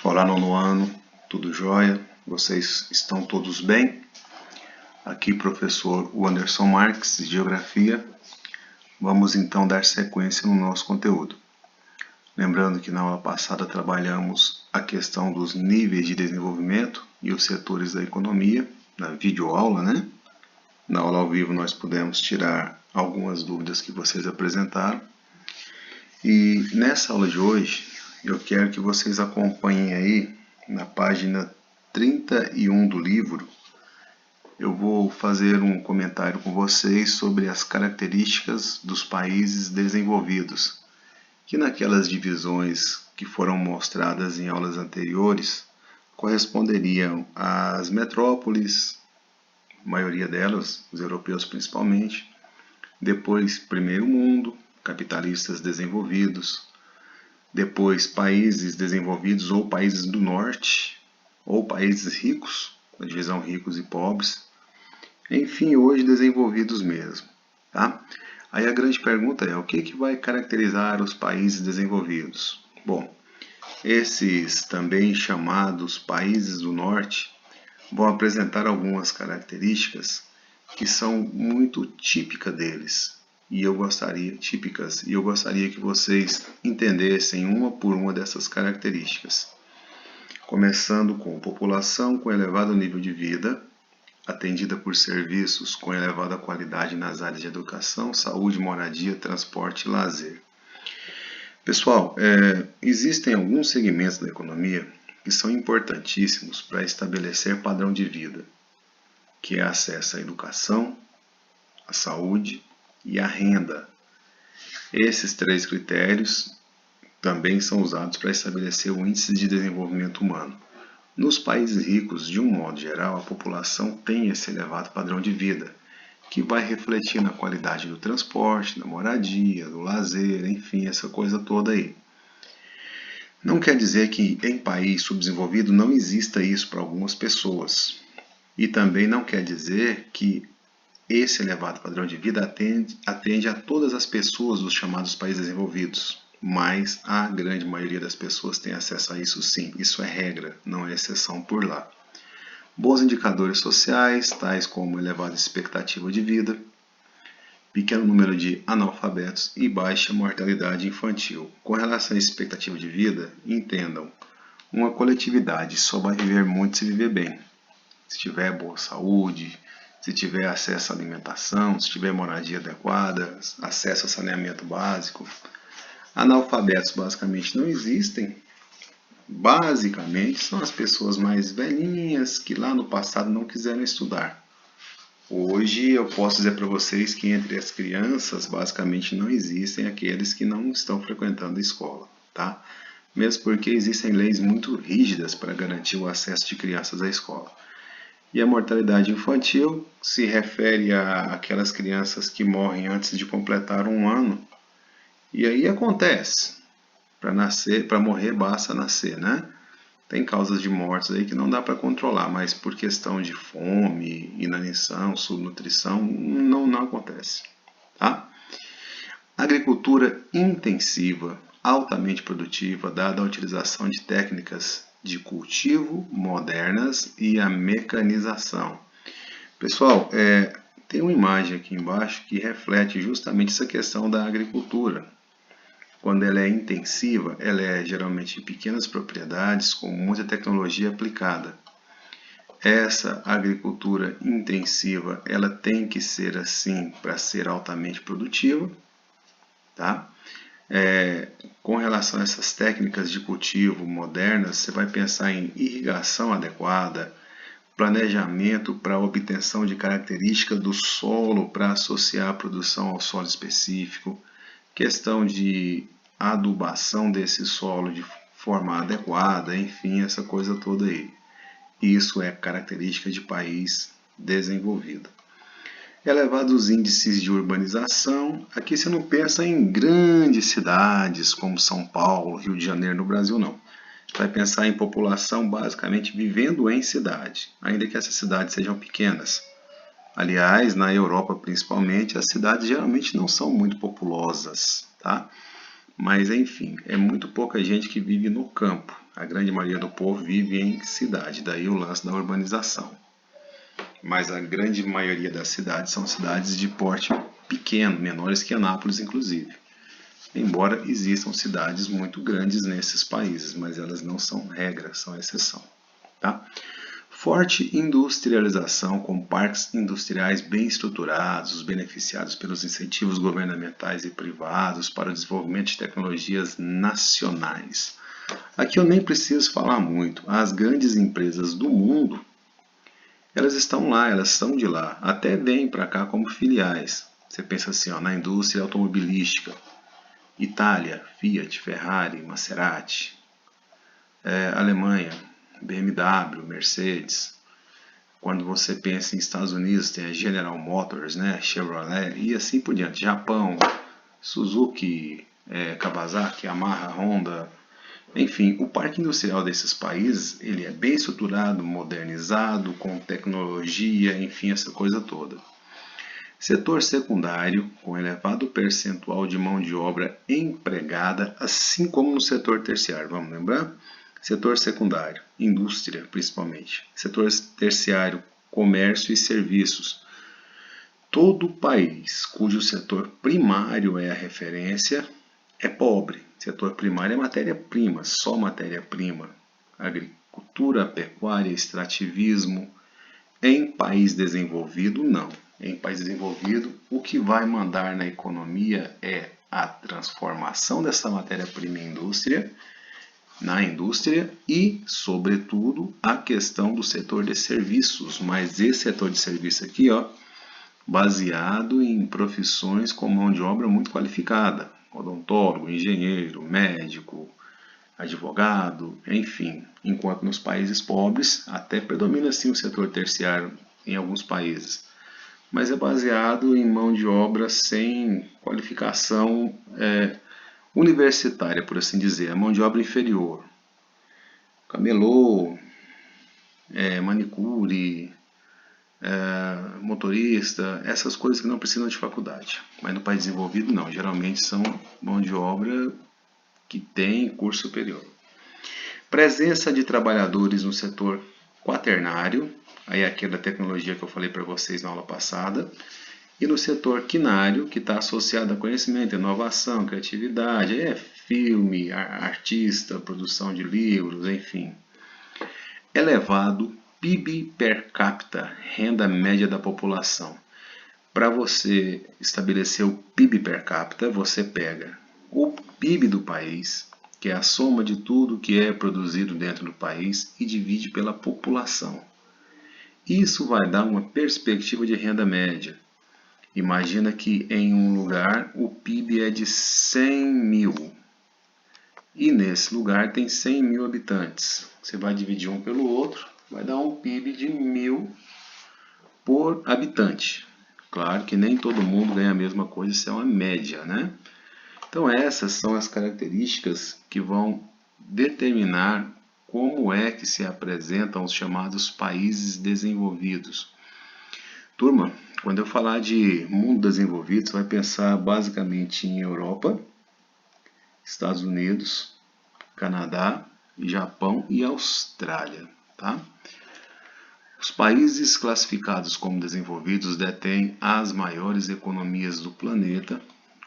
Olá, nono ano, tudo jóia? Vocês estão todos bem? Aqui, professor Anderson Marques, de Geografia. Vamos então dar sequência no nosso conteúdo. Lembrando que na aula passada trabalhamos a questão dos níveis de desenvolvimento e os setores da economia, na videoaula, né? Na aula ao vivo nós pudemos tirar algumas dúvidas que vocês apresentaram. E nessa aula de hoje, eu quero que vocês acompanhem aí na página 31 do livro. Eu vou fazer um comentário com vocês sobre as características dos países desenvolvidos, que naquelas divisões que foram mostradas em aulas anteriores corresponderiam às metrópoles, a maioria delas, os europeus principalmente, depois primeiro mundo, capitalistas desenvolvidos, depois países desenvolvidos ou países do norte, ou países ricos, na divisão ricos e pobres, enfim, hoje desenvolvidos mesmo. Tá? Aí a grande pergunta é, o que vai caracterizar os países desenvolvidos? Bom, esses também chamados países do norte vão apresentar algumas características que são muito típicas deles. E eu gostaria que vocês entendessem uma por uma dessas características. Começando com população com elevado nível de vida, atendida por serviços com elevada qualidade nas áreas de educação, saúde, moradia, transporte e lazer. Pessoal, existem alguns segmentos da economia que são importantíssimos para estabelecer padrão de vida, que é acesso à educação, à saúde e à renda. Esses três critérios também são usados para estabelecer o índice de desenvolvimento humano. Nos países ricos, de um modo geral, a população tem esse elevado padrão de vida, que vai refletir na qualidade do transporte, da moradia, do lazer, enfim, essa coisa toda aí. Não quer dizer que em país subdesenvolvido não exista isso para algumas pessoas. E também não quer dizer que esse elevado padrão de vida atende a todas as pessoas dos chamados países desenvolvidos, mas a grande maioria das pessoas tem acesso a isso sim, isso é regra, não é exceção por lá. Bons indicadores sociais, tais como elevada expectativa de vida, pequeno número de analfabetos e baixa mortalidade infantil. Com relação à expectativa de vida, entendam, uma coletividade só vai viver muito se viver bem. Se tiver boa saúde, se tiver acesso à alimentação, se tiver moradia adequada, acesso a saneamento básico. Analfabetos basicamente não existem. Basicamente são as pessoas mais velhinhas que lá no passado não quiseram estudar. Hoje eu posso dizer para vocês que entre as crianças basicamente não existem aqueles que não estão frequentando a escola, tá? Mesmo porque existem leis muito rígidas para garantir o acesso de crianças à escola. E a mortalidade infantil se refere àquelas crianças que morrem antes de completar um ano. E aí acontece, para morrer basta nascer, né? Tem causas de mortes aí que não dá para controlar, mas por questão de fome, inanição, subnutrição, não acontece, tá? Agricultura intensiva, altamente produtiva, dada a utilização de técnicas de cultivo modernas e a mecanização. Pessoal, tem uma imagem aqui embaixo que reflete justamente essa questão da agricultura. Quando ela é intensiva, ela é geralmente em pequenas propriedades com muita tecnologia aplicada. Essa agricultura intensiva, ela tem que ser assim para ser altamente produtiva, tá? Com relação a essas técnicas de cultivo modernas, você vai pensar em irrigação adequada, planejamento para obtenção de características do solo para associar a produção ao solo específico, questão de adubação desse solo de forma adequada, enfim, essa coisa toda aí. Isso é característica de país desenvolvido. Elevados índices de urbanização, aqui você não pensa em grandes cidades como São Paulo, Rio de Janeiro no Brasil, não. Você vai pensar em população basicamente vivendo em cidade, ainda que essas cidades sejam pequenas. Aliás, na Europa principalmente, as cidades geralmente não são muito populosas, tá? Mas enfim, é muito pouca gente que vive no campo. A grande maioria do povo vive em cidade, daí o lance da urbanização. Mas a grande maioria das cidades são cidades de porte pequeno, menores que Anápolis, inclusive. Embora existam cidades muito grandes nesses países, mas elas não são regra, são exceção. Tá? Forte industrialização com parques industriais bem estruturados, beneficiados pelos incentivos governamentais e privados para o desenvolvimento de tecnologias nacionais. Aqui eu nem preciso falar muito. As grandes empresas do mundo, elas estão lá, elas são de lá, até vêm para cá como filiais. Você pensa assim, ó, na indústria automobilística, Itália, Fiat, Ferrari, Maserati, Alemanha, BMW, Mercedes. Quando você pensa em Estados Unidos, tem a General Motors, né, Chevrolet e assim por diante. Japão, Suzuki, Kawasaki, Yamaha, Honda. Enfim, o parque industrial desses países ele é bem estruturado, modernizado, com tecnologia, enfim, essa coisa toda. Setor secundário, com elevado percentual de mão de obra empregada, assim como no setor terciário, vamos lembrar? Setor secundário, indústria principalmente. Setor terciário, comércio e serviços. Todo país cujo setor primário é a referência é pobre. Setor primário é matéria-prima, só matéria-prima. Agricultura, pecuária, extrativismo. Em país desenvolvido, não. Em país desenvolvido, o que vai mandar na economia é a transformação dessa matéria-prima em indústria, na indústria e, sobretudo, a questão do setor de serviços. Mas esse setor de serviço aqui, ó, baseado em profissões com mão de obra muito qualificada, odontólogo, engenheiro, médico, advogado, enfim. Enquanto nos países pobres até predomina sim o setor terciário em alguns países, mas é baseado em mão de obra sem qualificação universitária, por assim dizer, a mão de obra inferior. Camelô, manicure, motorista, essas coisas que não precisam de faculdade. Mas no país desenvolvido não, geralmente são mão de obra que tem curso superior. Presença de trabalhadores no setor quaternário, aí é aquela tecnologia que eu falei para vocês na aula passada, e no setor quinário, que está associado a conhecimento, inovação, criatividade, filme, artista, produção de livros, enfim. Elevado PIB per capita, renda média da população. Para você estabelecer o PIB per capita, você pega o PIB do país, que é a soma de tudo que é produzido dentro do país, e divide pela população. Isso vai dar uma perspectiva de renda média. Imagina que em um lugar o PIB é de 100 mil e nesse lugar tem 100 mil habitantes. Você vai dividir um pelo outro, vai dar um PIB de 1.000 por habitante. Claro que nem todo mundo ganha a mesma coisa, isso é uma média, né? Então essas são as características que vão determinar como é que se apresentam os chamados países desenvolvidos. Turma, quando eu falar de mundo desenvolvido, você vai pensar basicamente em Europa, Estados Unidos, Canadá, Japão e Austrália, tá? Os países classificados como desenvolvidos detêm as maiores economias do planeta,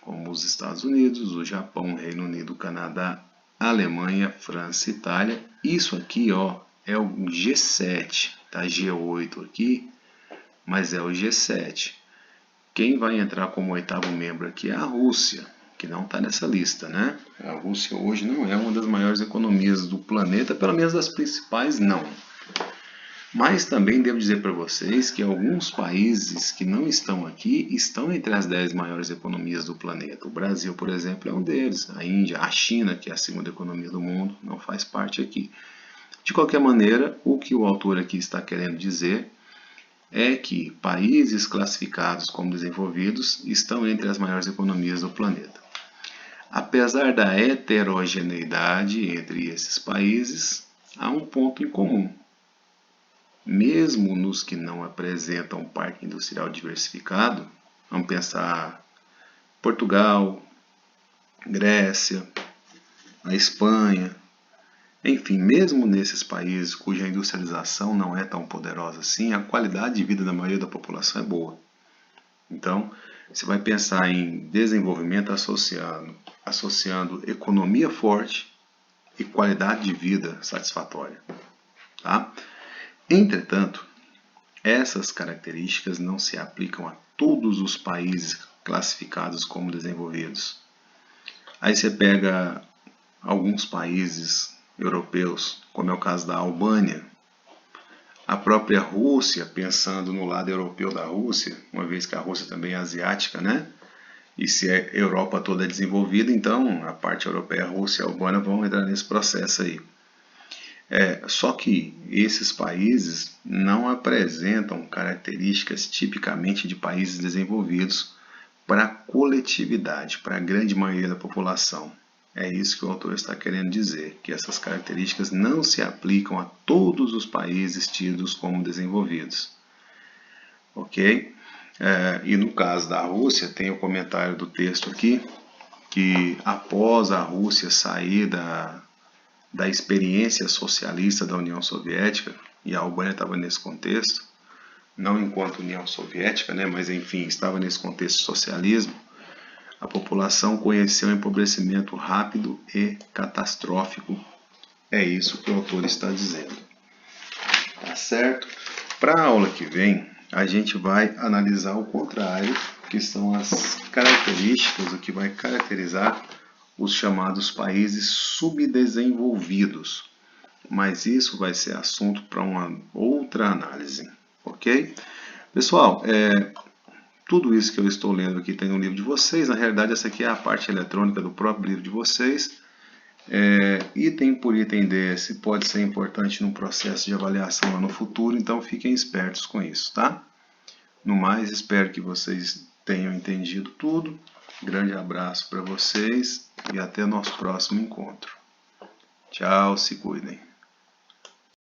como os Estados Unidos, o Japão, o Reino Unido, o Canadá, Alemanha, França, Itália. Isso aqui, ó, é o G7, tá? G8 aqui, mas é o G7. Quem vai entrar como oitavo membro aqui é a Rússia, que não está nessa lista, né? A Rússia hoje não é uma das maiores economias do planeta, pelo menos das principais não. Mas também devo dizer para vocês que alguns países que não estão aqui estão entre as 10 maiores economias do planeta. O Brasil, por exemplo, é um deles. A Índia, a China, que é a segunda economia do mundo, não faz parte aqui. De qualquer maneira, o que o autor aqui está querendo dizer é que países classificados como desenvolvidos estão entre as maiores economias do planeta. Apesar da heterogeneidade entre esses países, há um ponto em comum. Mesmo nos que não apresentam um parque industrial diversificado, vamos pensar Portugal, Grécia, a Espanha, enfim, mesmo nesses países cuja industrialização não é tão poderosa assim, a qualidade de vida da maioria da população é boa. Então, você vai pensar em desenvolvimento associando economia forte e qualidade de vida satisfatória. Tá? Entretanto, essas características não se aplicam a todos os países classificados como desenvolvidos. Aí você pega alguns países europeus, como é o caso da Albânia, a própria Rússia, pensando no lado europeu da Rússia, uma vez que a Rússia também é asiática, né? E se a Europa toda é desenvolvida, então a parte europeia, a Rússia e a Albânia vão entrar nesse processo aí. Só que esses países não apresentam características tipicamente de países desenvolvidos para a coletividade, para a grande maioria da população. É isso que o autor está querendo dizer, que essas características não se aplicam a todos os países tidos como desenvolvidos. Ok? E no caso da Rússia, tem o comentário do texto aqui, que após a Rússia sair da experiência socialista da União Soviética, e a Albânia estava nesse contexto, não enquanto União Soviética, né, mas enfim, estava nesse contexto de socialismo, a população conheceu um empobrecimento rápido e catastrófico. É isso que o autor está dizendo. Tá certo? Para a aula que vem, a gente vai analisar o contrário, que são as características, o que vai caracterizar os chamados países subdesenvolvidos. Mas isso vai ser assunto para uma outra análise, ok? Pessoal, tudo isso que eu estou lendo aqui tem no livro de vocês. Na realidade, essa aqui é a parte eletrônica do próprio livro de vocês. Item por item desse pode ser importante no processo de avaliação lá no futuro, então fiquem espertos com isso, tá? No mais, espero que vocês tenham entendido tudo. Grande abraço para vocês e até nosso próximo encontro. Tchau, se cuidem.